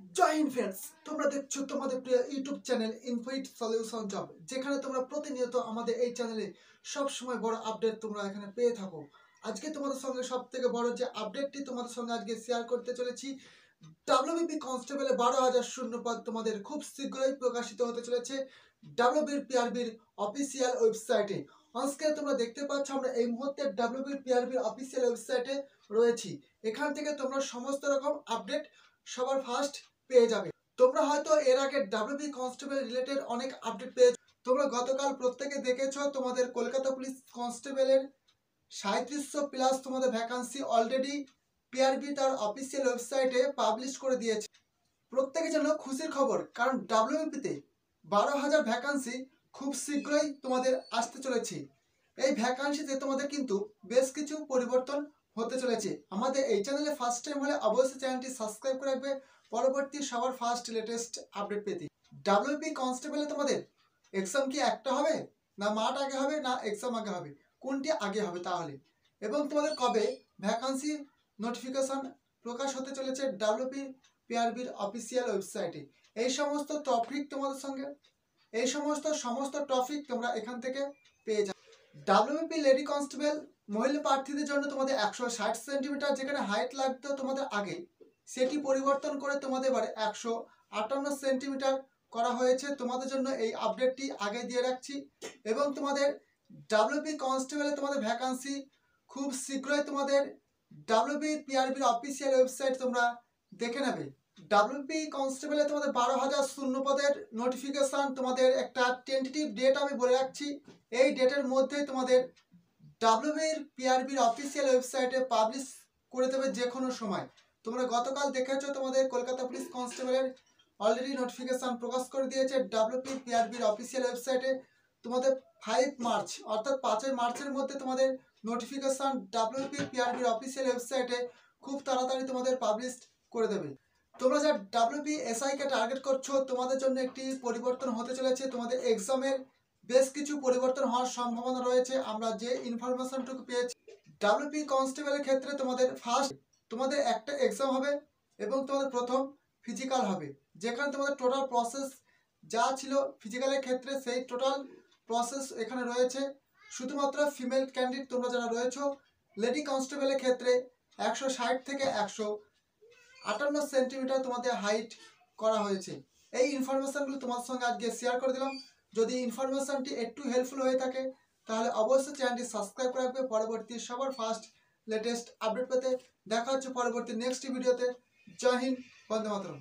জয় Hind friends, তোমরা দেখছো তোমাদের প্রিয় ইউটিউব চ্যানেল ইনফাইট সলিউশন জব, যেখানে তোমরা প্রতিনিয়ত আমাদের এই চ্যানেলে সব সময় বড় আপডেট তোমরা এখানে পেয়ে থাকো। আজকে তোমাদের সঙ্গে সবথেকে বড় যে আপডেটটি তোমাদের সঙ্গে আজকে শেয়ার করতে চলেছি, ডাব্লিউবিপি কনস্টেবলে 12,000 শূন্যপদ তোমাদের খুব শীঘ্রই প্রকাশিত হতে চলেছে ডাব্লিউবিপিআরবির অফিসিয়াল ওয়েবসাইটে। আজকে তোমরা দেখতে পাচ্ছ আমরা এই মুহূর্তে ডাব্লিউবিপিআরবির অফিসিয়াল ওয়েবসাইটে রয়েছি। এখান থেকে তোমরা সমস্ত রকম আপডেট সবার ফার্স্ট পেয়ে যাবে। তোমরা হয়তো এর আগে ডাব্লিউবি কনস্টেবল রিলেটেড অনেক আপডেট পেয়েছো। তোমরা গতকাল প্রত্যেকে দেখেছো তোমাদের কলকাতা পুলিশ কনস্টেবলের 3700 প্লাস তোমাদের ভ্যাকান্সি অলরেডি পিআরবি তার অফিসিয়াল ওয়েবসাইটে পাবলিশ করে দিয়েছে। প্রত্যেকের জন্য খুশির খবর, কারণ ডাব্লিউবিপিতে 12,000 ভ্যাকান্সি খুব শীঘ্রই তোমাদের আসতে চলেছে। এই ভ্যাকান্সিতে তোমাদের কিন্তু বেশ কিছু পরিবর্তন হতে চলেছে। আমাদের এই চ্যানেলে ফার্স্ট টাইম হলে অবশ্যই চ্যানেলটি সাবস্ক্রাইব করে রাখবে পরবর্তী সবার ফার্স্ট লেটেস্ট আপডেট পেতে। ডাব্লিউপি কনস্টেবলে তোমাদের এক্সাম কি একটা হবে, না মাঠ আগে হবে, না এক্সাম আগে হবে, কোনটি আগে হবে তাহলে, এবং তোমাদের কবে ভ্যাকান্সি নোটিফিকেশন প্রকাশ হতে চলেছে ডাব্লিউপি পিআরবির অফিসিয়াল ওয়েবসাইটে, এই সমস্ত টপিক তোমাদের সঙ্গে সমস্ত টপিক তোমরা এখান থেকে পেয়ে যাবে। ডাব্লিউবিপি লেডি কনস্টেবল মহিলা প্রার্থীদের জন্য তোমাদের 160 সেন্টিমিটার যেখানে হাইট লাগতো তোমাদের আগে, সেটি পরিবর্তন করে তোমাদের এবারে 158 সেন্টিমিটার করা হয়েছে। তোমাদের জন্য এই আপডেটটি আগে দিয়ে রাখছি। এবং তোমাদের ডাব্লিউবি কনস্টেবলে তোমাদের ভ্যাকান্সি খুব শীঘ্রই তোমাদের ডাব্লিউবি পিআরবির অফিসিয়াল ওয়েবসাইট তোমরা দেখে নেবে। ডাব্লিউবি কনস্টেবলে তোমাদের 12,000 শূন্য পদের নোটিফিকেশন তোমাদের একটা টেন্টেটিভ ডেট আমি বলে রাখছি। এই ডেটের মধ্যেই তোমাদের ডাব্লিউবির পিআরবির অফিসিয়াল ওয়েবসাইটে পাবলিশ করে দেবে যে কোনো সময়। তোমরা গতকাল দেখেছো তোমাদের কলকাতা পুলিশ কনস্টেবলের অলরেডি নোটিফিকেশন প্রকাশ করে দিয়েছে ডাব্লিউপি পিআরবির অফিসিয়াল ওয়েবসাইটে। তোমাদের 5 মার্চ অর্থাৎ 5 মার্চের মধ্যে তোমাদের নোটিফিকেশন ডাব্লিউপি পিআরবির অফিসিয়াল ওয়েবসাইটে খুব তাড়াতাড়ি তোমাদের পাবলিশ করে দেবে। তোমরা যা ডাব্লিউপি এসআইকে টার্গেট করছো, তোমাদের জন্য একটি পরিবর্তন হতে চলেছে। তোমাদের এক্সামের বেশ কিছু পরিবর্তন হওয়ার সম্ভাবনা রয়েছে। আমরা যে ইনফরমেশনটুকু পেয়েছি, ডাব্লিউপি কনস্টেবলের ক্ষেত্রে তোমাদের ফার্স্ট তোমাদের একটা এক্সাম হবে এবং তোমাদের প্রথম ফিজিক্যাল হবে, যেখানে তোমাদের টোটাল প্রসেস যা ছিল ফিজিক্যালের ক্ষেত্রে সেই টোটাল প্রসেস এখানে রয়েছে। শুধুমাত্র ফিমেল ক্যান্ডিডেট তোমরা যারা রয়েছো, লেডি কনস্টেবলের ক্ষেত্রে 160 থেকে 158 সেন্টিমিটার তোমাদের হাইট করা হয়েছে। এই ইনফরমেশনগুলো তোমার সঙ্গে আজকে শেয়ার করে দিলাম। যদি ইনফরমেশনটি একটু হেল্পফুল হয়ে থাকে তাহলে অবশ্যই চ্যানেলটি সাবস্ক্রাইব করে রাখবে পরবর্তী সবার ফার্স্ট লেটেস্ট আপডেট পেতে। দেখা হচ্ছে পরবর্তী নেক্সট ভিডিওতে। জয় হিন্দ, বন্দে মাতরম।